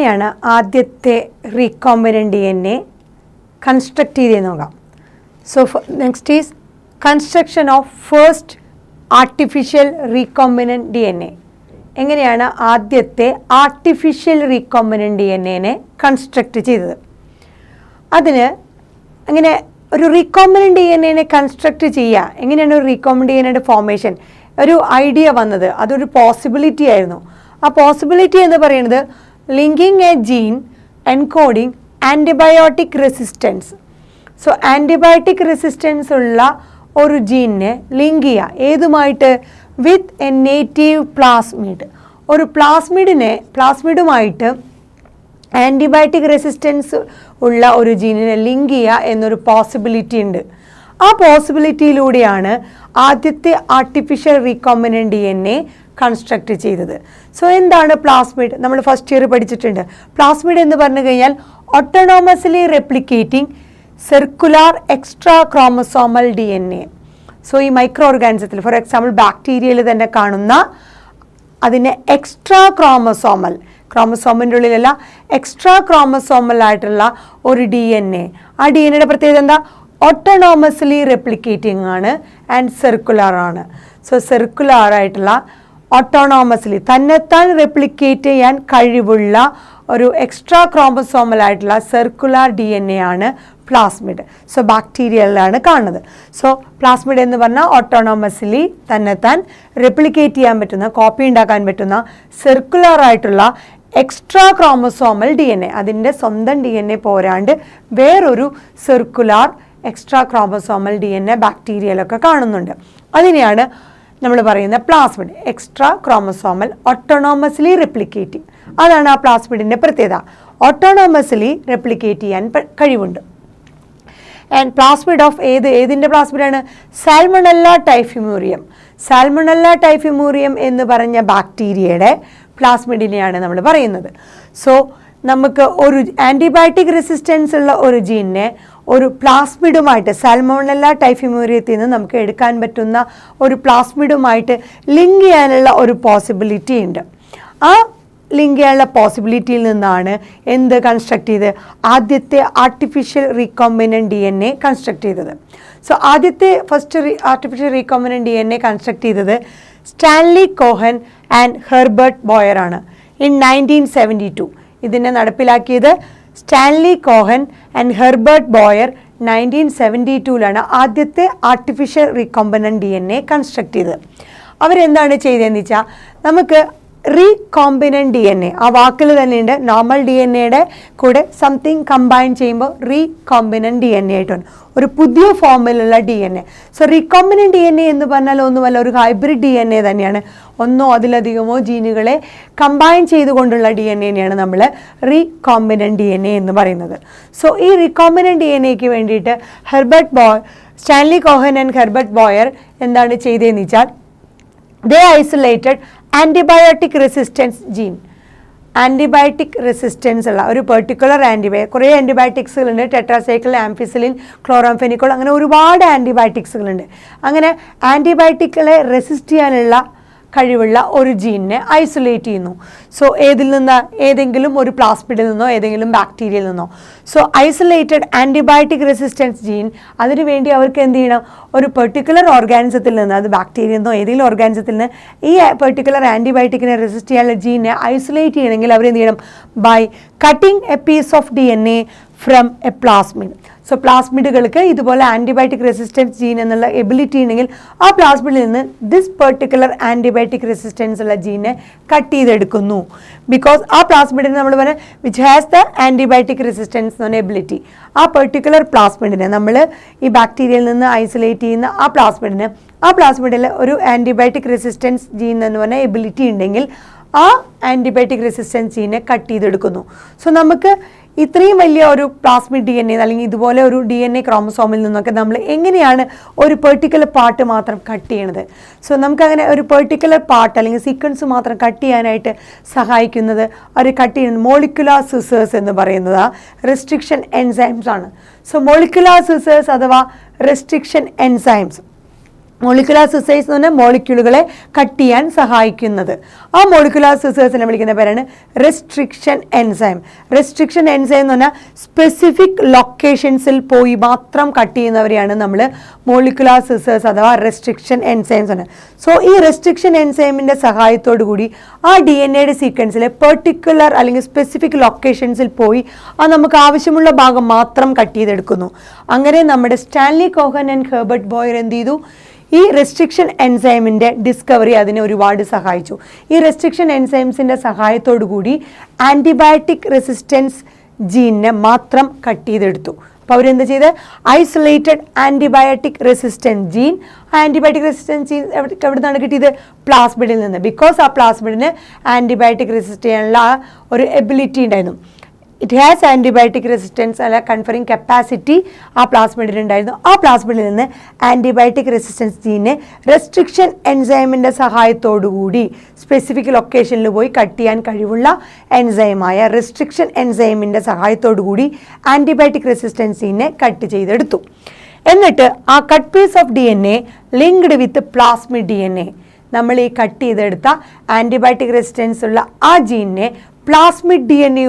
എങ്ങനെയാണ് ആദ്യത്തെ recombinant DNA construct ചെയ്ത് നോക്കാം. So next is construction of first artificial recombinant DNA. എങ്ങനെയാണ് ആദ്യത്തെ ആർട്ടിഫിഷ്യൽ റീകോമ്പിനൻ്റ് DNA കൺസ്ട്രക്ട് ചെയ്തത്? അതിന് അങ്ങനെ ഒരു റീകോമ്പിനൻ്റ് DNA കൺസ്ട്രക്ട് ചെയ്യുക, എങ്ങനെയാണ് ഒരു റീകോമ്പിനൻ്റ് DNA ഫോർമേഷൻ, ഒരു ഐഡിയ വന്നത്, അതൊരു പോസിബിലിറ്റി ആയിരുന്നു. ആ പോസിബിലിറ്റി എന്ന് പറയുന്നത് linking a gene encoding antibiotic resistance. So antibiotic resistance ഉള്ള ഒരു ജീനിനെ ലിങ്ക് ചെയ്യുക ഏതുമായിട്ട്? With a native plasmid. ഒരു പ്ലാസ്മിഡുമായിട്ട് ആൻറ്റിബയോട്ടിക് റെസിസ്റ്റൻസ് ഉള്ള ഒരു ജീനിനെ ലിങ്ക് ചെയ്യുക എന്നൊരു പോസിബിലിറ്റി ഉണ്ട്. ആ പോസിബിലിറ്റിയിലൂടെയാണ് ആദ്യത്തെ ആർട്ടിഫിഷ്യൽ റീകോമ്പിനൻ്റ് DNA കൺസ്ട്രക്ട് ചെയ്തത്. സോ എന്താണ് പ്ലാസ്മിഡ്? നമ്മൾ ഫസ്റ്റ് ഇയർ പഠിച്ചിട്ടുണ്ട്. പ്ലാസ്മിഡ് എന്ന് പറഞ്ഞു കഴിഞ്ഞാൽ ഓട്ടോണോമസ്ലി replicating circular extra chromosomal DNA. So ഈ മൈക്രോ ഓർഗാനിസത്തിൽ, ഫോർ എക്സാമ്പിൾ ബാക്ടീരിയയിൽ തന്നെ കാണുന്ന അതിനെ എക്സ്ട്രാ ക്രോമസോമിൻ്റെ ഉള്ളിലല്ല, എക്സ്ട്രാ ക്രോമസോമൽ ആയിട്ടുള്ള ഒരു DNA. ആ DNA പ്രത്യേകത എന്താ? ഓട്ടോണോമസ്ലി റെപ്ലിക്കേറ്റിംഗ് ആണ് ആൻഡ് സർക്കുലർ ആണ്. സോ സർക്കുലർ ആയിട്ടുള്ള ഓട്ടോണോമസ്ലി തന്നെത്താൻ റെപ്ലിക്കേറ്റ് ചെയ്യാൻ കഴിവുള്ള ഒരു എക്സ്ട്രാ ക്രോമസോമൽ ആയിട്ടുള്ള സർക്കുലർ DNA ആണ് പ്ലാസ്മിഡ്. സോ ബാക്ടീരിയയിലാണ് കാണുന്നത്. സോ പ്ലാസ്മിഡ് എന്ന് പറഞ്ഞാൽ ഓട്ടോണോമസ്ലി തന്നെത്താൻ റെപ്ലിക്കേറ്റ് ചെയ്യാൻ പറ്റുന്ന, കോപ്പി ഉണ്ടാക്കാൻ പറ്റുന്ന സർക്കുലർ ആയിട്ടുള്ള എക്സ്ട്രാ ക്രോമസോമൽ DNA. അതിൻ്റെ സ്വന്തം DNA പോരാണ്ട് വേറൊരു സർക്കുലാർ എക്സ്ട്രാ ക്രോമസോമൽ DNA ബാക്ടീരിയയിലൊക്കെ കാണുന്നുണ്ട്. അതിനെയാണ് നമ്മൾ പറയുന്ന പ്ലാസ്മിഡ്, എക്സ്ട്രാ ക്രോമസോമൽ ഓട്ടോണോമസ്ലി റെപ്ലിക്കേറ്റിംഗ്. അതാണ് ആ പ്ലാസ്മിഡിൻ്റെ പ്രത്യേകത. ഓട്ടോണോമസ്ലി റെപ്ലിക്കേറ്റ് ചെയ്യാൻ കഴിവുണ്ട്. ആൻഡ് പ്ലാസ്മിഡ് ഓഫ് ഏതിൻ്റെ പ്ലാസ്മിഡാണ്? സാൽമണല്ല ടൈഫിമൂറിയം. സാൽമണല്ല ടൈഫിമൂറിയം എന്ന് പറഞ്ഞ ബാക്ടീരിയയുടെ പ്ലാസ്മിഡിനെയാണ് നമ്മൾ പറയുന്നത്. സോ നമുക്ക് ഒരു ആൻറ്റിബയോട്ടിക് റെസിസ്റ്റൻസ് ഉള്ള ഒരു ജീനിനെ ഒരു പ്ലാസ്മിഡുമായിട്ട്, സാൽമോണല്ല ടൈഫിമൂറിയത്തിൽ നിന്ന് നമുക്ക് എടുക്കാൻ പറ്റുന്ന ഒരു പ്ലാസ്മിഡുമായിട്ട് ലിങ്ക് ചെയ്യാനുള്ള ഒരു പോസിബിലിറ്റി ഉണ്ട്. ആ ലിങ്ക് ചെയ്യാനുള്ള പോസിബിലിറ്റിയിൽ നിന്നാണ് എന്ത് കൺസ്ട്രക്ട് ചെയ്ത്? ആദ്യത്തെ ആർട്ടിഫിഷ്യൽ റീകോമ്പിനൻ്റ് DNA കൺസ്ട്രക്ട് ചെയ്തത്. സോ ആദ്യത്തെ first artificial recombinant DNA construct ചെയ്തത് Stanley Cohen and Herbert Boyer ആണ് ഇൻ 1972. ഇതിനെ നടപ്പിലാക്കിയത് Stanley Cohen and Herbert Boyer 1972 ആദ്യത്തെ ആർട്ടിഫിഷ്യൽ റീകോമ്പിനൻ്റ് DNA കൺസ്ട്രക്ട് ചെയ്തത്. അവരെന്താണ് ചെയ്തതെന്ന് വെച്ചാൽ, നമുക്ക് റീകോമ്പിനൻ്റ് DNA, ആ വാക്കിൽ തന്നെയുണ്ട്, നോർമൽ DNAയുടെ കൂടെ സംതിങ് കമ്പൈൻ ചെയ്യുമ്പോൾ റീകോമ്പിനൻ്റ് DNA ആയിട്ടാണ് ഒരു പുതിയ ഫോമിലുള്ള DNA. സോ റീകോമ്പിനൻ്റ് DNA എന്ന് പറഞ്ഞാൽ ഒന്നുമല്ല, ഒരു ഹൈബ്രിഡ് DNA തന്നെയാണ്. ഒന്നോ അതിലധികമോ ജീനുകളെ കമ്പൈൻ ചെയ്തുകൊണ്ടുള്ള DNAനെയാണ് നമ്മൾ റീകോമ്പിനൻ്റ് DNA എന്ന് പറയുന്നത്. സോ ഈ റീകോമ്പിനൻ്റ് DNAക്ക് വേണ്ടിയിട്ട് Stanley Cohen and Herbert Boyer എന്താണ് ചെയ്തതെന്ന് വെച്ചാൽ, they isolated antibiotic resistance gene. Antibiotic resistance ഉള്ള ഒരു പെർട്ടിക്കുലർ കുറേ ആൻറ്റിബയോട്ടിക്സുകളുണ്ട്. ടെട്രാസൈക്ലിൻ, ആംഫിസിലിൻ, ക്ലോറാംഫെനിക്കോൾ, അങ്ങനെ ഒരുപാട് ആൻറ്റിബയോട്ടിക്സുകളുണ്ട്. അങ്ങനെ ആൻറ്റിബയോട്ടിക്കുകളെ റെസിസ്റ്റ് ചെയ്യാനുള്ള കഴിവുള്ള ഒരു ജീനിനെ ഐസൊലേറ്റ് ചെയ്യുന്നു. സോ ഏതിൽ നിന്ന്? ഏതെങ്കിലും ഒരു പ്ലാസ്മിഡിൽ നിന്നോ ഏതെങ്കിലും ബാക്ടീരിയയിൽ നിന്നോ. So isolated antibiotic resistance gene, അതിനുവേണ്ടി അവർക്ക് എന്ത് ചെയ്യണം? ഒരു പെർട്ടിക്കുലർ ഓർഗാനിസത്തിൽ നിന്ന്, അത് ബാക്ടീരിയ എന്നോ ഏതെങ്കിലും ഓർഗാനിസത്തിൽ നിന്ന് ഈ പെർട്ടിക്കുലർ ആൻറ്റിബയോട്ടിക്കിനെ റെസിസ്റ്റ് ചെയ്യാനുള്ള ജീനെ ഐസൊലേറ്റ് ചെയ്യണമെങ്കിൽ അവരെന്ത് ചെയ്യണം? By cutting a piece of DNA from a plasmid. So പ്ലാസ്മിഡുകൾക്ക് ഇതുപോലെ ആൻറ്റിബയോട്ടിക് റെസിസ്റ്റൻസ് ജീൻ എന്നുള്ള എബിലിറ്റി ഉണ്ടെങ്കിൽ ആ പ്ലാസ്മിഡിൽ നിന്ന് ദിസ് പെർട്ടിക്കുലർ ആൻറ്റിബയോട്ടിക് റെസിസ്റ്റൻസ് ഉള്ള ജീനെ കട്ട് ചെയ്തെടുക്കുന്നു. ബിക്കോസ് ആ പ്ലാസ്മിഡിനെ നമ്മൾ പറഞ്ഞാൽ which has the antibiotic resistance എന്ന എബിലിറ്റി. ആ പെർട്ടിക്കുലർ പ്ലാസ്മിഡിനെ നമ്മൾ ഈ ബാക്ടീരിയയിൽ നിന്ന് ഐസൊലേറ്റ് ചെയ്യുന്ന ആ പ്ലാസ്മിഡിൽ ഒരു ആൻറ്റിബയോട്ടിക് റെസിസ്റ്റൻസ് ജീൻ എന്ന് പറഞ്ഞ എബിലിറ്റി ഉണ്ടെങ്കിൽ ആ ആൻറ്റിബയോട്ടിക് റെസിസ്റ്റൻസ് ജീനെ കട്ട് ചെയ്തെടുക്കുന്നു. സോ നമുക്ക് ഇത്രയും വലിയ ഒരു പ്ലാസ്മിഡ് DNA അല്ലെങ്കിൽ ഇതുപോലെ ഒരു DNA ക്രോമസോമിൽ നിന്നൊക്കെ നമ്മൾ എങ്ങനെയാണ് ഒരു പെർട്ടിക്കുലർ പാർട്ട് മാത്രം കട്ട് ചെയ്യണത്? സോ നമുക്കങ്ങനെ ഒരു പെർട്ടിക്കുലർ പാർട്ട് അല്ലെങ്കിൽ സീക്വൻസ് മാത്രം കട്ട് ചെയ്യാനായിട്ട് സഹായിക്കുന്നത് ഒരു കട്ട് ചെയ്യുന്ന മോളിക്കുലാർ സിസേഴ്സ് എന്ന് പറയുന്നത് റെസ്ട്രിക്ഷൻ എൻസൈംസ് ആണ്. സോ മോളിക്കുലാർ സിസേഴ്സ് അഥവാ റെസ്ട്രിക്ഷൻ എൻസൈംസ് മോളിക്കുലാർ സിസേഴ്സ് എന്ന് പറഞ്ഞാൽ മോളിക്യൂളുകളെ കട്ട് ചെയ്യാൻ സഹായിക്കുന്നത്. ആ മോളിക്കുലാർ സിസേഴ്സിനെ വിളിക്കുന്ന പേരാണ് റെസ്ട്രിക്ഷൻ എൻസൈം. റെസ്ട്രിക്ഷൻ എൻസൈം എന്ന് പറഞ്ഞാൽ സ്പെസിഫിക് ലൊക്കേഷൻസിൽ പോയി മാത്രം കട്ട് ചെയ്യുന്നവരെയാണ് നമ്മൾ മോളിക്കുലാർ സിസേഴ്സ് അഥവാ റെസ്ട്രിക്ഷൻ എൻസൈംസ് ആണ്. സോ ഈ റെസ്ട്രിക്ഷൻ എൻസൈമിൻ്റെ സഹായത്തോടു കൂടി ആ DNA സീക്വൻസിലെ പെർട്ടിക്കുലർ അല്ലെങ്കിൽ സ്പെസിഫിക് ലൊക്കേഷൻസിൽ പോയി ആ നമുക്ക് ആവശ്യമുള്ള ഭാഗം മാത്രം കട്ട് ചെയ്തെടുക്കുന്നു. അങ്ങനെ നമ്മുടെ Stanley Cohen and Herbert Boer എന്ത് ചെയ്തു? ഈ റെസ്ട്രിക്ഷൻ എൻസൈമിൻ്റെ ഡിസ്കവറി അതിനെ ഒരുപാട് സഹായിച്ചു. ഈ റെസ്ട്രിക്ഷൻ എൻസൈംസിൻ്റെ സഹായത്തോടു കൂടി ആൻറ്റിബയോട്ടിക് റെസിസ്റ്റൻസ് ജീനിനെ മാത്രം കട്ട് ചെയ്തെടുത്തു. അപ്പോൾ അവരെന്ത് ചെയ്ത്? Isolated antibiotic resistance gene. Antibiotic resistance gene എവിടെ നിന്നാണ് കിട്ടിയത്? പ്ലാസ്മിഡിൽ നിന്ന്. ബിക്കോസ് ആ പ്ലാസ്മിഡിന് ആൻറ്റിബയോട്ടിക് റെസിസ്റ്റ് ചെയ്യാനുള്ള ഒരു എബിലിറ്റി ഉണ്ടായിരുന്നു. ഇറ്റ് ഹാസ് ആൻറ്റിബയോട്ടിക് റെസിസ്റ്റൻസ് അല്ല കൺഫറിങ് കപ്പാസിറ്റി ആ പ്ലാസ്മിഡിനുണ്ടായിരുന്നു. ആ പ്ലാസ്മിഡിൽ നിന്ന് ആൻറ്റിബയോട്ടിക് റെസിസ്റ്റൻസ് ജീനെ റെസ്ട്രിക്ഷൻ എൻസൈമിൻ്റെ സഹായത്തോടുകൂടി സ്പെസിഫിക് ലൊക്കേഷനിൽ പോയി കട്ട് ചെയ്യാൻ കഴിവുള്ള എൻസൈമായ റെസ്ട്രിക്ഷൻ എൻസൈമിൻ്റെ സഹായത്തോടുകൂടി ആൻറ്റിബയോട്ടിക് റെസിസ്റ്റൻസ് ജീനെ കട്ട് ചെയ്തെടുത്തു. എന്നിട്ട് ആ cut piece of DNA linked with plasmid DNA, നമ്മൾ ഈ കട്ട് ചെയ്തെടുത്ത ആൻറ്റിബയോട്ടിക് റെസിസ്റ്റൻസ് ഉള്ള ആ ജീനിനെ പ്ലാസ്മിഡ് DNA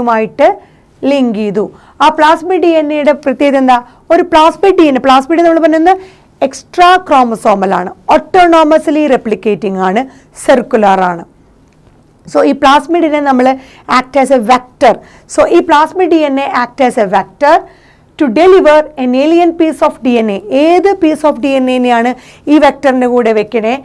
ലിങ്ക് ചെയ്തു. ആ പ്ലാസ്മിഡ് DNA പ്രത്യേകത എന്താ? ഒരു പ്ലാസ്മിഡ് DNA, പ്ലാസ്മിഡ് നമ്മൾ പറയുന്നത് എക്സ്ട്രാ ക്രോമസോമലാണ്, ഓട്ടോണോമസ്ലി റെപ്ലിക്കേറ്റിംഗ് ആണ്, സർക്കുലർ ആണ്. സോ ഈ പ്ലാസ്മിഡിനെ നമ്മൾ act as a vector. So ഈ plasmid DNA act as a vector to deliver an alien piece of DNA. ഏത് പീസ് ഓഫ് DNAനെയാണ് ഈ വെക്റ്ററിൻ്റെ കൂടെ വെക്കണേ?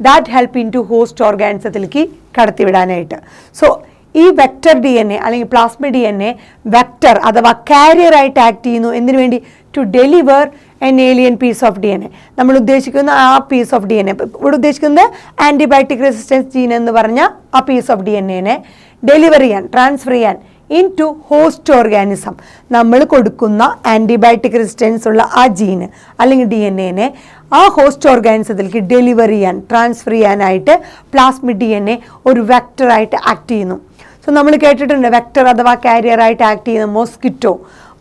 That help in to host ഓർഗാനിസത്തിലേക്ക് കടത്തിവിടാനായിട്ട്. സോ ഈ വെക്റ്റർ DNA അല്ലെങ്കിൽ പ്ലാസ്മിഡ് DNA വെക്റ്റർ അഥവാ കാരിയറായിട്ട് ആക്ട് ചെയ്യുന്നു. എന്തിനു വേണ്ടി? To deliver an alien piece of DNA. നമ്മൾ ഉദ്ദേശിക്കുന്ന ആ പീസ് ഓഫ് DNA, ഇവിടെ ഉദ്ദേശിക്കുന്നത് ആൻറ്റിബയോട്ടിക് റെസിസ്റ്റൻസ് ജീൻ എന്ന് പറഞ്ഞ ആ പീസ് ഓഫ് DNAനെ ഡെലിവർ ചെയ്യാൻ, ട്രാൻസ്ഫർ ചെയ്യാൻ ഇൻ ടു ഹോസ്റ്റ് ഓർഗാനിസം. നമ്മൾ കൊടുക്കുന്ന ആൻറ്റിബയോട്ടിക് റെസിസ്റ്റൻസ് ഉള്ള ആ ജീന് അല്ലെങ്കിൽ DNAനെ ആ ഹോസ്റ്റ് ഓർഗാനിസത്തിലേക്ക് ഡെലിവർ ചെയ്യാൻ, ട്രാൻസ്ഫർ ചെയ്യാനായിട്ട് പ്ലാസ്മിഡ് DNA ഒരു വെക്റ്ററായിട്ട് ആക്ട് ചെയ്യുന്നു. സോ നമ്മൾ കേട്ടിട്ടുണ്ട് വെക്റ്റർ അഥവാ കാരിയറായിട്ട് ആക്ട് ചെയ്യുന്ന മോസ്കിറ്റോ.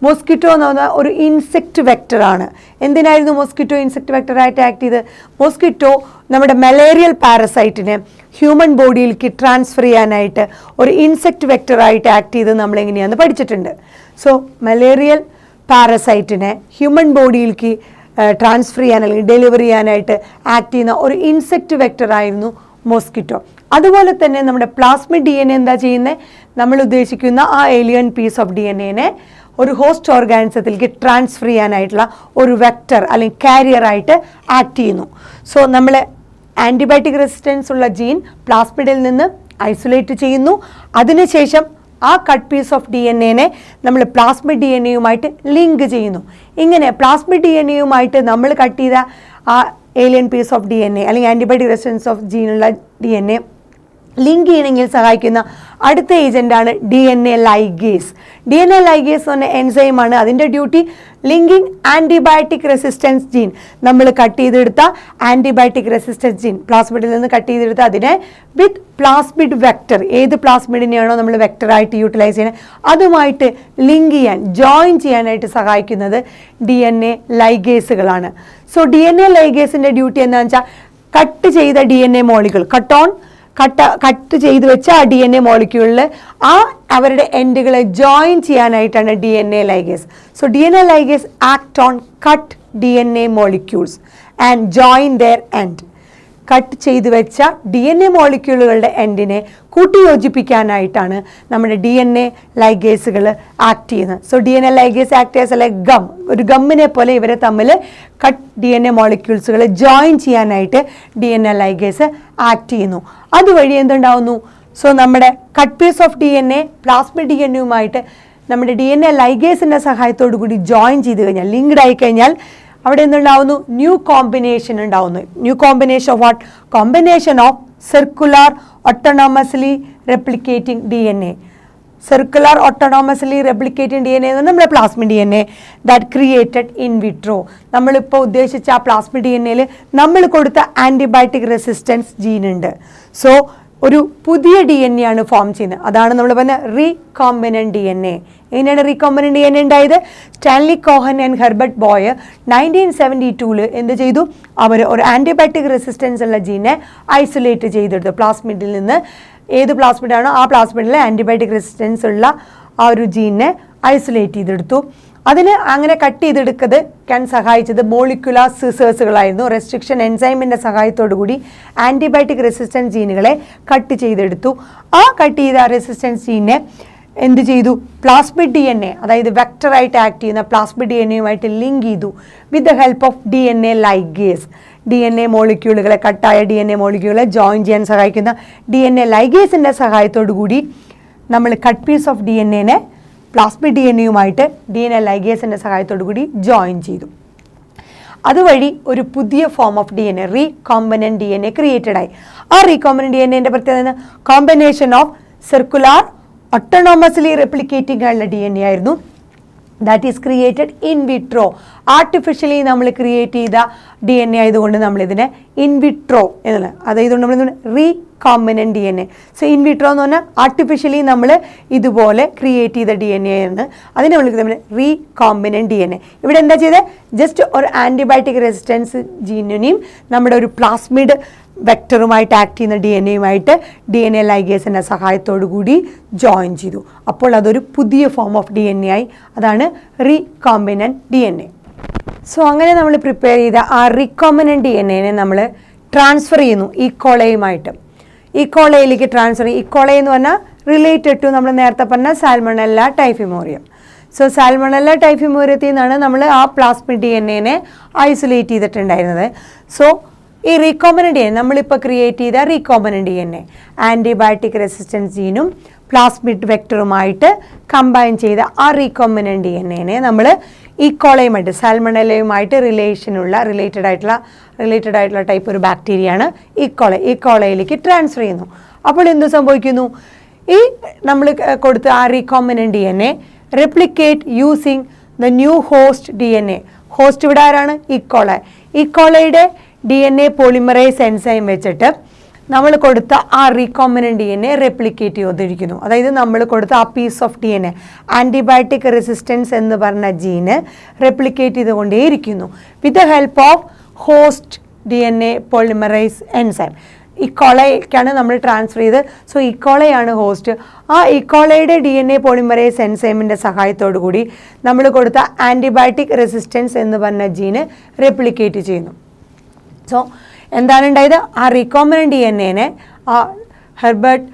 മോസ്കിറ്റോ എന്ന് പറഞ്ഞാൽ ഒരു ഇൻസെക്റ്റ് വെക്റ്ററാണ്. എന്തിനായിരുന്നു മോസ്കിറ്റോ ഇൻസെക്റ്റ് വെക്റ്ററായിട്ട് ആക്ട് ചെയ്ത്? മോസ്കിറ്റോ നമ്മുടെ മലേറിയൽ പാരസൈറ്റിനെ ഹ്യൂമൻ ബോഡിയിലേക്ക് ട്രാൻസ്ഫർ ചെയ്യാനായിട്ട് ഒരു ഇൻസെക്റ്റ് വെക്റ്ററായിട്ട് ആക്ട് ചെയ്ത് നമ്മൾ എങ്ങനെയാണെന്ന് പഠിച്ചിട്ടുണ്ട്. സോ മലേറിയൽ പാരസൈറ്റിനെ ഹ്യൂമൻ ബോഡിയിലേക്ക് ട്രാൻസ്ഫർ ചെയ്യാൻ അല്ലെങ്കിൽ ഡെലിവർ ചെയ്യാനായിട്ട് ആക്ട് ചെയ്യുന്ന ഒരു ഇൻസെക്റ്റ് വെക്റ്ററായിരുന്നു മോസ്കിറ്റോ. അതുപോലെ തന്നെ നമ്മുടെ പ്ലാസ്മിഡ് DNA എന്താ ചെയ്യുന്നത്? നമ്മൾ ഉദ്ദേശിക്കുന്ന ആ ഏലിയൻ പീസ് ഓഫ് DNAനെ ഒരു ഹോസ്റ്റ് ഓർഗാനിസത്തിലേക്ക് ട്രാൻസ്ഫർ ചെയ്യാനായിട്ടുള്ള ഒരു വെക്റ്റർ അല്ലെങ്കിൽ കാരിയറായിട്ട് ആക്ട് ചെയ്യുന്നു. സോ നമ്മൾ ആൻറ്റിബയോട്ടിക് റെസിസ്റ്റൻസ് ഉള്ള ജീൻ പ്ലാസ്മിഡിൽ നിന്ന് ഐസൊലേറ്റ് ചെയ്യുന്നു. അതിനുശേഷം ആ കട്ട് പീസ് ഓഫ് DNA നമ്മൾ പ്ലാസ്മിഡ് DNAയുമായിട്ട് ലിങ്ക് ചെയ്യുന്നു. ഇങ്ങനെ പ്ലാസ്മിഡ് DNAയുമായിട്ട് നമ്മൾ കട്ട് ചെയ്ത ആ ഏലിയൻ പീസ് ഓഫ് DNA അല്ലെങ്കിൽ ആൻറ്റിബയോട്ടിക് റെസിസ്റ്റൻസ് ഓഫ് ജീനുള്ള DNA ലിങ്ക് ചെയ്യണമെങ്കിൽ സഹായിക്കുന്ന അടുത്ത ഏജൻ്റാണ് DNA ലൈഗേസ്. DNA ലൈഗേസ് എന്ന് പറഞ്ഞ എൻസൈമാണ്. അതിൻ്റെ duty linking antibiotic resistance gene. നമ്മൾ കട്ട് ചെയ്തെടുത്ത ആൻറ്റിബയോട്ടിക് റെസിസ്റ്റൻസ് ജീൻ പ്ലാസ്മിഡിൽ നിന്ന് കട്ട് ചെയ്തെടുത്ത അതിനെ വിത്ത് പ്ലാസ്മിഡ് വെക്റ്റർ, ഏത് പ്ലാസ്മിഡിനെയാണോ നമ്മൾ വെക്റ്ററായിട്ട് യൂട്ടിലൈസ് ചെയ്യുന്നത് അതുമായിട്ട് ലിങ്ക് ചെയ്യാൻ, ജോയിൻ ചെയ്യാനായിട്ട് സഹായിക്കുന്നത് DNA ലൈഗേസുകളാണ്. സോ DNA ലൈഗേസിൻ്റെ ഡ്യൂട്ടി എന്താണെന്ന് വെച്ചാൽ കട്ട് ചെയ്ത DNA മോളിക്യൂൾ കട്ട് ചെയ്ത് വെച്ച ആ DNA മോളിക്യൂളിൽ ആ അവരുടെ എൻഡുകളെ ജോയിൻ ചെയ്യാനായിട്ടാണ് DNA ligase. So DNA ligase act on cut DNA molecules and join their end. Cut ചെയ്ത് വെച്ച DNA മോളിക്യൂളുകളുടെ എൻഡിനെ കൂട്ടിയോജിപ്പിക്കാനായിട്ടാണ് നമ്മുടെ DNA ലൈഗേസുകൾ ആക്ട് ചെയ്യുന്നത്. So DNA ligase act as a gum, ഒരു ഗമ്മിനെ പോലെ ഇവരെ തമ്മിൽ കട്ട് DNA മോളിക്യൂൾസുകൾ ജോയിൻ ചെയ്യാനായിട്ട് DNA ലൈഗേസ് ആക്ട് ചെയ്യുന്നു. അതുവഴി എന്തുണ്ടാവുന്നു? സോ നമ്മുടെ cut piece of DNA plasmid DNAയുമായിട്ട് നമ്മുടെ DNA ലൈഗേസിൻ്റെ സഹായത്തോടു കൂടി ജോയിൻ ചെയ്ത് കഴിഞ്ഞാൽ, ലിങ്ക്ഡ് ആയി കഴിഞ്ഞാൽ അവിടെ എന്തുണ്ടാവുന്നു? ന്യൂ കോമ്പിനേഷൻ ഉണ്ടാവുന്നു. New combination of what? Combination of circular ഓട്ടോണോമസ്ലി replicating DNA. Circular ഓട്ടോണോമസ്ലി replicating DNA എന്ന് നമ്മുടെ plasmid DNA that created in vitro. നമ്മളിപ്പോൾ ഉദ്ദേശിച്ച ആ പ്ലാസ്മിഡ് DNAയിൽ നമ്മൾ കൊടുത്ത ആൻറ്റിബയോട്ടിക് റെസിസ്റ്റൻസ് ജീൻ ഉണ്ട്. സോ ഒരു പുതിയ DNA ആണ് ഫോം ചെയ്യുന്നത്. അതാണ് നമ്മൾ പറഞ്ഞ റീകോംബിനന്റ് DNA. എങ്ങനെയാണ് റീകോംബിനന്റ് DNA ഉണ്ടായത്? Stanley Cohen and Herbert boy 1972 എന്ത് ചെയ്തു? അവർ ഒരു ആൻറ്റിബയോട്ടിക് റെസിസ്റ്റൻസ് ഉള്ള ജീനെ ഐസൊലേറ്റ് ചെയ്തെടുത്തു. പ്ലാസ്മിഡിൽ നിന്ന് ഏത് പ്ലാസ്മിഡാണോ ആ പ്ലാസ്മിഡിലെ ആൻറ്റിബയോട്ടിക് റെസിസ്റ്റൻസ് ഉള്ള ആ ഒരു ജീനെ ഐസൊലേറ്റ് ചെയ്തെടുത്തു. അതിന് അങ്ങനെ കട്ട് ചെയ്തെടുക്കാൻ സഹായിച്ചത് മോളിക്കുലാർ സിസേഴ്സുകളായിരുന്നു. റെസ്ട്രിക്ഷൻ എൻസൈമിൻ്റെ സഹായത്തോടു കൂടി ആൻറ്റിബയോട്ടിക് റെസിസ്റ്റൻസ് ജീനുകളെ കട്ട് ചെയ്തെടുത്തു. ആ കട്ട് ചെയ്ത റെസിസ്റ്റൻസ് ജീനെ എന്ത് ചെയ്തു? പ്ലാസ്മിഡ് DNA, അതായത് വെക്ടറായിട്ട് ആക്ട് ചെയ്യുന്ന പ്ലാസ്മിഡ് DNAയുമായിട്ട് ലിങ്ക് ചെയ്തു with the help of DNA ligase. DNA മോളിക്യൂളുകളെ, കട്ടായ DNA മോളിക്യൂളുകളെ ജോയിൻ ചെയ്യാൻ സഹായിക്കുന്ന DNA ലൈഗേസിൻ്റെ സഹായത്തോടു കൂടി നമ്മൾ കട്ട് പീസ് ഓഫ് DNAനെ പ്ലാസ്മിഡ് DNAയുമായിട്ട് DNA ലൈഗേസിൻ്റെ സഹായത്തോടു കൂടി ജോയിൻ ചെയ്തു. അതുവഴി ഒരു പുതിയ form of DNA, recombinant DNA created ആയി. ആ റീകോംബിനന്റ് DNAൻ്റെ പ്രത്യേകത combination of circular autonomously replicating ആയുള്ള DNA ആയിരുന്നു. That is created in vitro. Artificially നമ്മൾ ക്രിയേറ്റ് ചെയ്ത DNA ആയതുകൊണ്ട് നമ്മളിതിനെ ഇൻ വിട്രോ എന്നുള്ള, അതായത് നമ്മൾ recombinant DNA. So in vitro എന്ന് പറഞ്ഞാൽ ആർട്ടിഫിഷ്യലി നമ്മൾ ഇതുപോലെ ക്രിയേറ്റ് ചെയ്ത DNA ആണ്. അതിനെ വിളിക്കുന്നത് നമ്മൾ റീകോംബിനന്റ് DNA. ഇവിടെ എന്താ ചെയ്തത്? ജസ്റ്റ് ഒരു ആൻറ്റിബയോട്ടിക് റെസിസ്റ്റൻസ് ജീനിനെയും നമ്മുടെ ഒരു പ്ലാസ്മിഡ് വെക്ടറുമായിട്ട് ആക്ട് ചെയ്യുന്ന DNAയുമായിട്ട് DNA ലൈഗേസിൻ്റെ സഹായത്തോടു കൂടി ജോയിൻ ചെയ്തു. അപ്പോൾ അതൊരു പുതിയ ഫോം ഓഫ് DNA ആയി. അതാണ് റീകോംബിനന്റ് DNA. സോ അങ്ങനെ നമ്മൾ പ്രിപ്പയർ ചെയ്ത ആ റീകോംബിനന്റ് DNAനെ നമ്മൾ ട്രാൻസ്ഫർ ചെയ്യുന്നു ഈക്കോളയുമായിട്ട്. ഈക്കോളയിലേക്ക് ട്രാൻസ്ഫർ ചെയ്യും. ഈക്കോള എന്ന് പറഞ്ഞാൽ റിലേറ്റഡ് ടു നമ്മൾ നേരത്തെ പറഞ്ഞ സാൽമണല്ല ടൈഫിമോറിയം. സോ സാൽമണല്ല ടൈഫിമോറിയത്തിൽ നിന്നാണ് നമ്മൾ ആ പ്ലാസ്മിഡ് DNAനെ ഐസൊലേറ്റ് ചെയ്തിട്ടുണ്ടായിരുന്നത്. സോ ഈ റീകോംബിനന്റ് DNA, നമ്മളിപ്പോൾ ക്രിയേറ്റ് ചെയ്ത റീകോംബിനന്റ് DNA ആൻറ്റിബയോട്ടിക് റെസിസ്റ്റൻസ് ജീനും പ്ലാസ്മിഡ് വെക്ടറുമായിട്ട് കമ്പൈൻ ചെയ്ത ആ റീകോംബിനന്റ് DNAനെ നമ്മൾ ഈക്കോളയുമായിട്ട്, സാൽമണലയുമായിട്ട് റിലേറ്റഡ് ആയിട്ടുള്ള ടൈപ്പ് ഒരു ബാക്ടീരിയയാണ് ഈക്കോളയിലേക്ക് ട്രാൻസ്ഫർ ചെയ്യുന്നു. അപ്പോൾ എന്ത് സംഭവിക്കുന്നു? ഈ നമ്മൾ കൊടുത്ത ആ recombinant DNA replicate using the new host DNA. Host ഇവിടെ ആരാണ്? ഈക്കോളയുടെ DNA പോളിമറൈസ് എൻസൈം വെച്ചിട്ട് നമ്മൾ കൊടുത്ത ആ റീകോംബിനന്റ് DNA റെപ്ലിക്കേറ്റ് ചെയ്തിരിക്കുന്നു. അതായത് നമ്മൾ കൊടുത്ത ആ piece of DNA, antibiotic resistance എന്ന് പറഞ്ഞ ജീന് റെപ്ലിക്കേറ്റ് ചെയ്തുകൊണ്ടേയിരിക്കുന്നു with the help of host DNA polymerase enzyme. ഈക്കോളയ്ക്കാണ് നമ്മൾ ട്രാൻസ്ഫർ ചെയ്ത്. സോ ഈക്കോളയാണ് ഹോസ്റ്റ്. ആ ഈക്കോളയുടെ DNA പോളിമറൈസ് എൻസൈമിൻ്റെ സഹായത്തോടു കൂടി നമ്മൾ കൊടുത്ത ആൻറ്റിബയോട്ടിക് റെസിസ്റ്റൻസ് എന്ന് പറഞ്ഞ ജീന് റെപ്ലിക്കേറ്റ് ചെയ്യുന്നു. സോ എന്താണ് ഉണ്ടായത്? ആ റീകോംബിനന്റ് DNAനെ ആ ഹെർബർട്ട്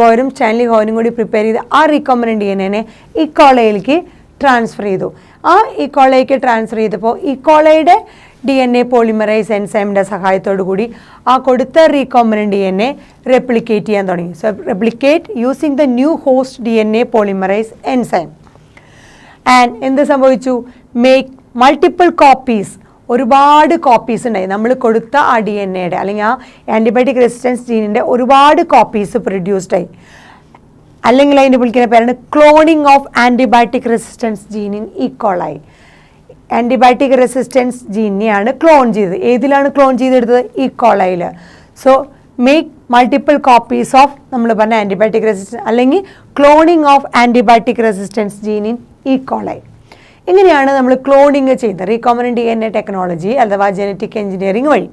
ബോയറും സ്റ്റാൻലി കോഹനും കൂടി പ്രിപ്പയർ ചെയ്ത് ആ റീകോംബിനന്റ് DNAനെ ഈക്കോളയിലേക്ക് ട്രാൻസ്ഫർ ചെയ്തു. ആ ഈക്കോളയിലേക്ക് ട്രാൻസ്ഫർ ചെയ്തപ്പോൾ ഈക്കോളയുടെ DNA പോളിമറൈസ് എൻസൈമിൻ്റെ സഹായത്തോടു കൂടി ആ കൊടുത്ത റീകോംബിനന്റ് DNA റെപ്ലിക്കേറ്റ് ചെയ്യാൻ തുടങ്ങി. So replicate using the new host DNA polymerase enzyme. And എന്ത് സംഭവിച്ചു? Make multiple copies. ഒരുപാട് കോപ്പീസ് ഉണ്ടായി. നമ്മൾ കൊടുത്ത ആ DNAയുടെ അല്ലെങ്കിൽ ആ ആൻറ്റിബയോട്ടിക് റെസിസ്റ്റൻസ് ജീനിൻ്റെ ഒരുപാട് കോപ്പീസ് പ്രൊഡ്യൂസ്ഡ് ആയി. അല്ലെങ്കിൽ അതിൻ്റെ വിളിക്കുന്ന പേരാണ് cloning of antibiotic resistance gene in E coli. Antibiotic resistance ജീനെയാണ് ക്ലോൺ ചെയ്തത്. ഏതിലാണ് ക്ലോൺ ചെയ്തെടുത്തത്? ഈക്കോളയിൽ. So make multiple copies of നമ്മൾ പറഞ്ഞ ആൻറ്റിബയോട്ടിക് റെസിസ്റ്റൻസ് അല്ലെങ്കിൽ cloning of antibiotic resistance gene in E coli. ഇങ്ങനെയാണ് നമ്മൾ ക്ലോണിങ് ചെയ്യുന്നത് റീകോംബിനന്റ് DNA ടെക്നോളജി അഥവാ ജനറ്റിക് എഞ്ചിനീയറിംഗ് വഴി.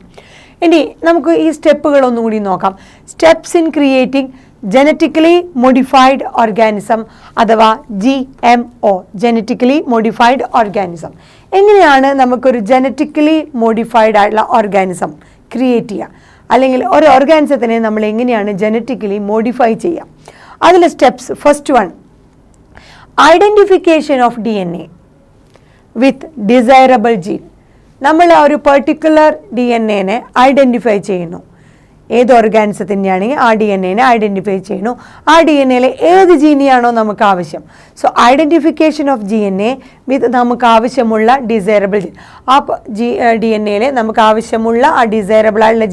ഇനി നമുക്ക് ഈ സ്റ്റെപ്പുകൾ ഒന്നും കൂടി നോക്കാം. Steps in creating genetically modified organism അഥവാ GMO, ജനറ്റിക്കലി മോഡിഫൈഡ് ഓർഗാനിസം. എങ്ങനെയാണ് നമുക്കൊരു ജനറ്റിക്കലി മോഡിഫൈഡ് ആയിട്ടുള്ള ഓർഗാനിസം ക്രിയേറ്റ് ചെയ്യുക? അല്ലെങ്കിൽ ഒരു ഓർഗാനിസത്തിനെ നമ്മൾ എങ്ങനെയാണ് ജനറ്റിക്കലി മോഡിഫൈ ചെയ്യുക? അതിലെ steps, first one, identification of DNA with desirable gene. നമ്മൾ ആ ഒരു പെർട്ടിക്കുലർ DNAനെ ഐഡൻറ്റിഫൈ ചെയ്യുന്നു. ഏത് ഓർഗാനിസത്തിൻ്റെയാണെങ്കിൽ ആ DNAനെ ഐഡൻറ്റിഫൈ ചെയ്യുന്നു. ആ DNAയിലെ ഏത് ജീനിയാണോ നമുക്ക് ആവശ്യം. സോ ഐഡൻറ്റിഫിക്കേഷൻ ഓഫ് DNA വിത്ത് നമുക്ക് ആവശ്യമുള്ള ഡിസൈറബിൾ ജീൻ. ആ DNAയിലെ നമുക്ക് ആവശ്യമുള്ള ആ ഡിസൈറബിൾ ആയിട്ടുള്ള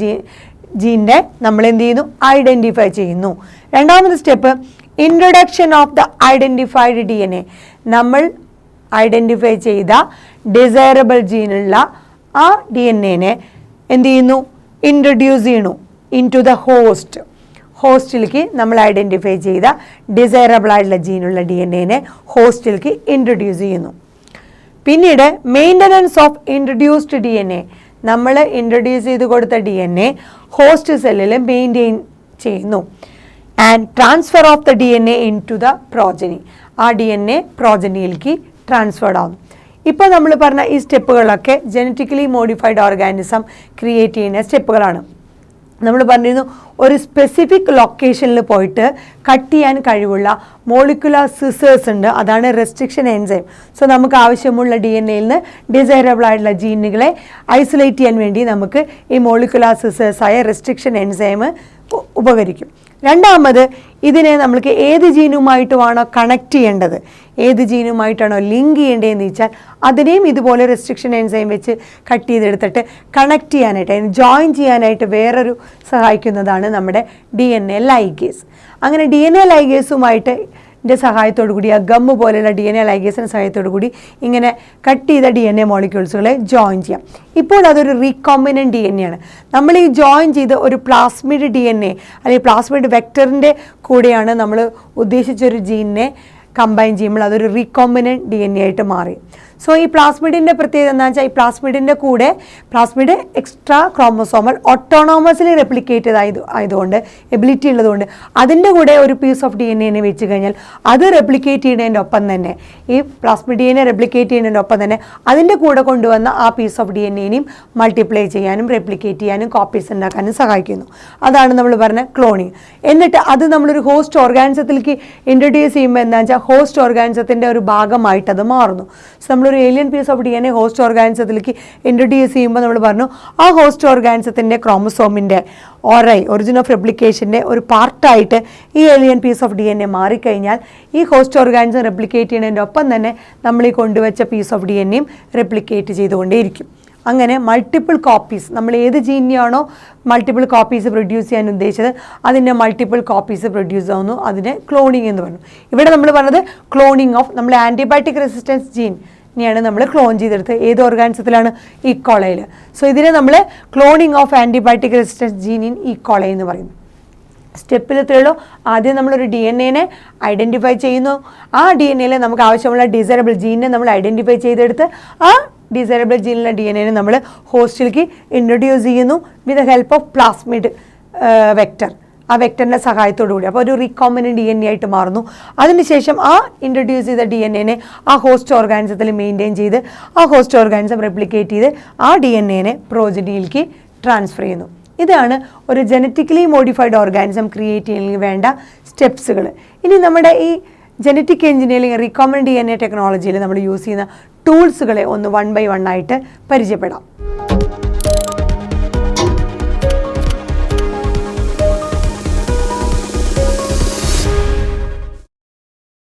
ജീനിനെ നമ്മൾ എന്ത് ചെയ്യുന്നു? ഐഡൻറ്റിഫൈ ചെയ്യുന്നു. രണ്ടാമത്തെ step, introduction of the identified DNA. നമ്മൾ ഐഡൻറ്റിഫൈ ചെയ്ത ഡിസൈറബിൾ ജീനുള്ള ആ DNAനെ എന്ത് ചെയ്യുന്നു? ഇൻട്രൊഡ്യൂസ് ചെയ്യണു. ഇൻ ടു ദ ഹോസ്റ്റിലേക്ക് നമ്മൾ ഐഡൻറ്റിഫൈ ചെയ്ത ഡിസൈറബിൾ ആയിട്ടുള്ള ജീനുള്ള DNA ഹോസ്റ്റിലേക്ക് ഇൻട്രൊഡ്യൂസ് ചെയ്യുന്നു. പിന്നീട് മെയിൻ്റനൻസ് ഓഫ് ഇൻട്രൊഡ്യൂസ്ഡ് DNA, നമ്മൾ ഇൻട്രൊഡ്യൂസ് ചെയ്ത് കൊടുത്ത DNA ഹോസ്റ്റ് സെല്ലിൽ മെയിൻറ്റെയിൻ ചെയ്യുന്നു. And transfer of the DNA into the progeny, ആ DNA പ്രോജനിയിലേക്ക് ട്രാൻസ്ഫേർഡ് ആവുന്നു. ഇപ്പോൾ നമ്മൾ പറഞ്ഞ ഈ സ്റ്റെപ്പുകളൊക്കെ ജനറ്റിക്കലി മോഡിഫൈഡ് ഓർഗാനിസം ക്രിയേറ്റ് ചെയ്യുന്ന സ്റ്റെപ്പുകളാണ്. നമ്മൾ പറഞ്ഞിരുന്നു ഒരു സ്പെസിഫിക് ലൊക്കേഷനിൽ പോയിട്ട് കട്ട് ചെയ്യാൻ കഴിവുള്ള മോളിക്കുലർ സിസേഴ്സ് ഉണ്ട്, അതാണ് റെസ്ട്രിക്ഷൻ എൻസൈം. സോ നമുക്ക് ആവശ്യമുള്ള DNA-യിൽ നിന്ന് ഡിസൈറബിൾ ആയിട്ടുള്ള ജീനുകളെ ഐസൊലേറ്റ് ചെയ്യാൻ വേണ്ടി നമുക്ക് ഈ മോളിക്കുലർ സിസേഴ്സായ റെസ്ട്രിക്ഷൻ എൻസൈം ഉപകരിക്കും. രണ്ടാമത്, ഇതിനെ നമ്മൾക്ക് ഏത് ജീനുമായിട്ടുമാണോ കണക്ട് ചെയ്യേണ്ടത്, ഏത് ജീനുമായിട്ടാണോ ലിങ്ക് ചെയ്യേണ്ടതെന്ന് വെച്ചാൽ അതിനെയും ഇതുപോലെ റെസ്ട്രിക്ഷൻ എൻസൈം വെച്ച് കട്ട് ചെയ്തെടുത്തിട്ട് കണക്ട് ചെയ്യാനായിട്ട്, അതിന് ജോയിൻ ചെയ്യാനായിട്ട് വേറൊരു സഹായിക്കുന്നതാണ് നമ്മുടെ DNA ലൈഗേസ്. അങ്ങനെ DNA ലൈഗേസുമായിട്ട് സഹായത്തോടു കൂടി, ആ ഗമ്മ് പോലെയുള്ള DNA ലൈഗേസിൻ്റെ സഹായത്തോടു കൂടി ഇങ്ങനെ കട്ട് ചെയ്ത DNA മോളിക്യൂൾസുകളെ ജോയിൻ ചെയ്യാം. ഇപ്പോൾ അതൊരു റീകോമ്പിനൻറ്റ് DNA ആണ്. നമ്മൾ ഈ ജോയിൻ ചെയ്ത് ഒരു പ്ലാസ്മിഡ് DNA അല്ലെങ്കിൽ പ്ലാസ്മിഡ് വെക്ടറിൻ്റെ കൂടെയാണ് നമ്മൾ ഉദ്ദേശിച്ചൊരു ജീനിനെ കമ്പൈൻ ചെയ്യുമ്പോൾ അതൊരു റീകോമ്പിനൻറ്റ് DNA ആയിട്ട് മാറി. സോ ഈ പ്ലാസ്മിഡിൻ്റെ പ്രത്യേകത എന്താ വെച്ചാൽ, ഈ പ്ലാസ്മിഡിൻ്റെ കൂടെ പ്ലാസ്മിഡ് എക്സ്ട്രാ ക്രോമസോമൽ ഓട്ടോണോമസിലി റെപ്ലിക്കേറ്റ് ആയതുകൊണ്ട്, എബിലിറ്റി ഉള്ളതുകൊണ്ട് അതിൻ്റെ കൂടെ ഒരു പീസ് ഓഫ് DNA വെച്ച് കഴിഞ്ഞാൽ അത് റെപ്ലിക്കേറ്റ് ചെയ്യുന്നതിൻ്റെ ഒപ്പം തന്നെ, ഈ പ്ലാസ്മിഡ് DNA റെപ്ലിക്കേറ്റ് ചെയ്യുന്നതിൻ്റെ ഒപ്പം തന്നെ അതിൻ്റെ കൂടെ കൊണ്ടുവന്ന ആ പീസ് ഓഫ് DNA-നെയും മൾട്ടിപ്ലൈ ചെയ്യാനും റെപ്ലിക്കേറ്റ് ചെയ്യാനും കോപ്പീസ് ഉണ്ടാക്കാനും സഹായിക്കുന്നു. അതാണ് നമ്മൾ പറഞ്ഞ ക്ലോണിങ്. എന്നിട്ട് അത് നമ്മളൊരു ഹോസ്റ്റ് ഓർഗാനിസത്തിലേക്ക് ഇൻട്രൊഡ്യൂസ് ചെയ്യുമ്പോൾ എന്താ വെച്ചാൽ ഹോസ്റ്റ് ഓർഗാനിസത്തിൻ്റെ ഒരു ഭാഗമായിട്ട് അത് മാറുന്നു. സോ നമ്മളൊരു alien piece of DNA host ഓർഗാനിസത്തിലേക്ക് ഇൻട്രൊഡ്യൂസ് ചെയ്യുമ്പോൾ നമ്മൾ പറഞ്ഞു ആ ഹോസ്റ്റ് ഓർഗാനിസത്തിൻ്റെ ക്രോമസോമിൻ്റെ ഒറിജിൻ ഓഫ് റെപ്ലിക്കേഷൻ്റെ ഒരു പാർട്ടായിട്ട് ഈ ഏലിയൻ പീസ് ഓഫ് DNA മാറിക്കഴിഞ്ഞാൽ ഈ ഹോസ്റ്റ് ഓർഗാനിസം റെപ്ലിക്കേറ്റ് ചെയ്യുന്നതിൻ്റെ ഒപ്പം തന്നെ നമ്മൾ ഈ കൊണ്ടുവച്ച പീസ് ഓഫ് DNA റെപ്ലിക്കേറ്റ് ചെയ്തുകൊണ്ടേയിരിക്കും. അങ്ങനെ മൾട്ടിപ്പിൾ കോപ്പീസ്, നമ്മൾ ഏത് ജീനിയാണോ മൾട്ടിപ്പിൾ കോപ്പീസ് പ്രൊഡ്യൂസ് ചെയ്യാൻ ഉദ്ദേശിച്ചത് അതിൻ്റെ മൾട്ടിപ്പിൾ കോപ്പീസ് പ്രൊഡ്യൂസ് ആവുന്നു. അതിനെ ക്ലോണിങ് എന്ന് പറഞ്ഞു. ഇവിടെ നമ്മൾ പറഞ്ഞത് ക്ലോണിങ് ഓഫ് നമ്മൾ ആൻറ്റിബയോട്ടിക് റെസിസ്റ്റൻസ് ജീൻ ാണ് നമ്മൾ ക്ലോൺ ചെയ്തെടുത്ത്. ഏത് ഓർഗാനിസത്തിലാണ്? ഈ കോളയിൽ. സോ ഇതിനെ നമ്മൾ cloning of antibiotic resistance gene in E coli എന്ന് പറയുന്നു. സ്റ്റെപ്പിൽ എത്രയുള്ളൂ? ആദ്യം നമ്മളൊരു DNA-നെ ഐഡൻറ്റിഫൈ ചെയ്യുന്നു. ആ DNA-യിൽ നമുക്ക് ആവശ്യമുള്ള ഡിസൈറബിൾ ജീനിനെ നമ്മൾ ഐഡൻറ്റിഫൈ ചെയ്തെടുത്ത് ആ ഡിസൈറബിൾ ജീനിലുള്ള DNA-നെ നമ്മൾ ഹോസ്റ്റിലേക്ക് ഇൻട്രൊഡ്യൂസ് ചെയ്യുന്നു വിത്ത് the help of plasmid vector, ആ വെക്ടറിൻ്റെ സഹായത്തോടു കൂടി. അപ്പോൾ ഒരു റീകോമ്പിനൻറ്റ് DNA ആയിട്ട് മാറുന്നു. അതിനുശേഷം ആ ഇൻട്രൊഡ്യൂസ് ചെയ്ത DNA-നെ ആ ഹോസ്റ്റ് ഓർഗാനിസത്തിൽ മെയിൻറ്റെയിൻ ചെയ്ത് ആ ഹോസ്റ്റ് ഓർഗാനിസം റെപ്ലിക്കേറ്റ് ചെയ്ത് ആ DNA-നെ പ്രോജനിയിലേക്ക് ട്രാൻസ്ഫർ ചെയ്യുന്നു. ഇതാണ് ഒരു ജനറ്റിക്കലി മോഡിഫൈഡ് ഓർഗാനിസം ക്രിയേറ്റ് ചെയ്യുന്നതിന് വേണ്ട സ്റ്റെപ്സുകൾ. ഇനി നമ്മുടെ ഈ ജനറ്റിക് എഞ്ചിനീയറിംഗ് റീകോമ്പിനൻറ്റ് DNA ടെക്നോളജിയിൽ നമ്മൾ യൂസ് ചെയ്യുന്ന ടൂൾസുകളെ ഒന്ന് 1 by 1 ആയിട്ട് പരിചയപ്പെടാം.